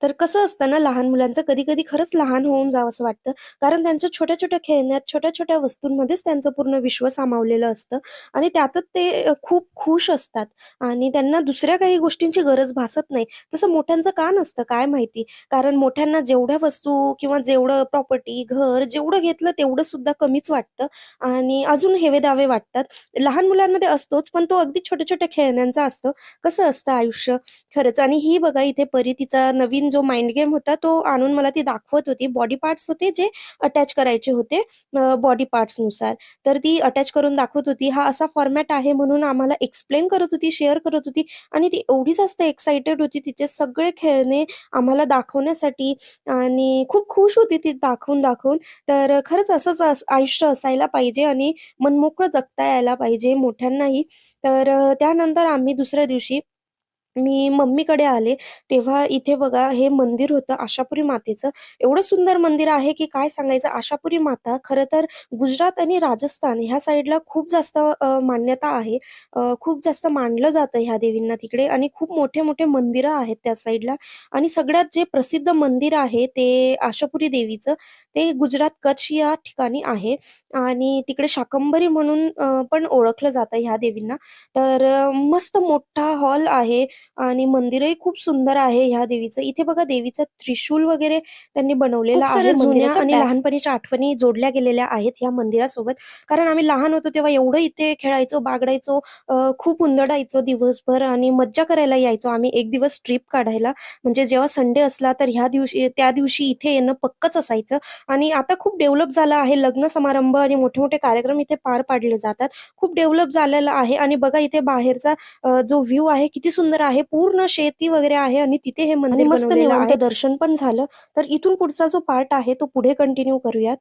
तर कसं असतं ना, लहान मुलांचं कधी-कधी खरंच लहान होऊन जावसं वाटतं. कारण त्यांच्या छोट्या-छोट्या खेळण्यात, छोट्या-छोट्या वस्तूंमध्येच त्यांचं पूर्ण विश्व सामावलेलं असतं आणि त्यातच ते खूप खुश असतात आणि त्यांना दुसऱ्या काही गोष्टींची गरज भासत नाही. तसं मोठ्यांचं का नसतं काय माहिती? कारण मोठ्यांना जेवढ्या वस्तू किंवा जेवढं प्रॉपर्टी, घर जेवढं घेतलं तेवढं सुद्धा कमीच वाटतं आणि अजून हेवे-दावे वाटतात. लहान मुलांमध्ये असतोच, पण तो अगदी छोट्या-छोट्या खेळण्यांचा असतो. कसं असतं आयुष्य खरंच. आणि ही बघा इथे परी तिचा नवीन जो माइंड गेम होता तो आणून मला ती दाखवत होती. बॉडी पार्ट्स होते जे अटॅच करायचे होते बॉडी पार्ट्सनुसार. तर ती अटॅच करून दाखवत होती. हा असा फॉर्मॅट आहे म्हणून आम्हाला एक्सप्लेन करत होती, शेअर करत होती आणि ती एवढी जास्त एक्साइटेड होती तिचे सगळे खेळणे आम्हाला दाखवण्यासाठी आणि खूप खुश होती ती दाखवून. तर खरंच असंच आयुष्य असायला पाहिजे आणि मनमोकळं जगता यायला पाहिजे मोठ्यांनाही. तर त्यानंतर आम्ही दुसऱ्या दिवशी मी मम्मीकडे आले, तेव्हा इथे बघा हे मंदिर होतं आशापुरी मातेचं. एवढं सुंदर मंदिर आहे, की काय सांगायचं. आशापुरी माता खरं तर गुजरात आणि राजस्थान ह्या साईडला खूप जास्त मान्यता आहे. खूप जास्त मानलं जातं ह्या देवींना तिकडे आणि खूप मोठे-मोठे मंदिरं आहेत त्या साईडला आणि सगळ्यात जे प्रसिद्ध मंदिर आहे ते आशापुरी देवीचं, ते गुजरात कच्छ या ठिकाणी आहे आणि तिकडे शाकंभरी म्हणून पण ओळखलं जातं ह्या देवींना. तर मस्त मोठा हॉल आहे आणि मंदिरही खूप सुंदर आहे ह्या देवीचं. इथे बघा देवीचं त्रिशूल वगैरे त्यांनी बनवलेलं खूप आहे. साऱ्या जुन्या मंदिराच्या आणि बॅक लहानपणीच्या आठवणी जोडल्या गेलेल्या आहेत ह्या मंदिरासोबत. कारण आम्ही लहान होतो तेव्हा एवढं इथे खेळायचो, बागडायचो, खूप हुंदडायचो दिवसभर आणि मज्जा करायला यायचो आम्ही एक दिवस ट्रिप काढायला. म्हणजे जेव्हा संडे असला तर ह्या दिवशी त्या दिवशी इथे येणं पक्कंच असायचं आणि आता खूप डेव्हलप झालं आहे. लग्न समारंभ आणि मोठे-मोठे कार्यक्रम इथे पार पाडले जातात. खूप डेव्हलप झालेलं आहे आणि बघा इथे बाहेरचा जो व्ह्यू आहे किती सुंदर आहे. पूर्ण शेती वगैरे आहे आणि तिथे हे आणि मंदिर मस्त बनवलेलं निवांत आहे. दर्शन पण झालं. तर इथून पुढचा जो पार्ट आहे तो पुढे कंटिन्यू करूयात.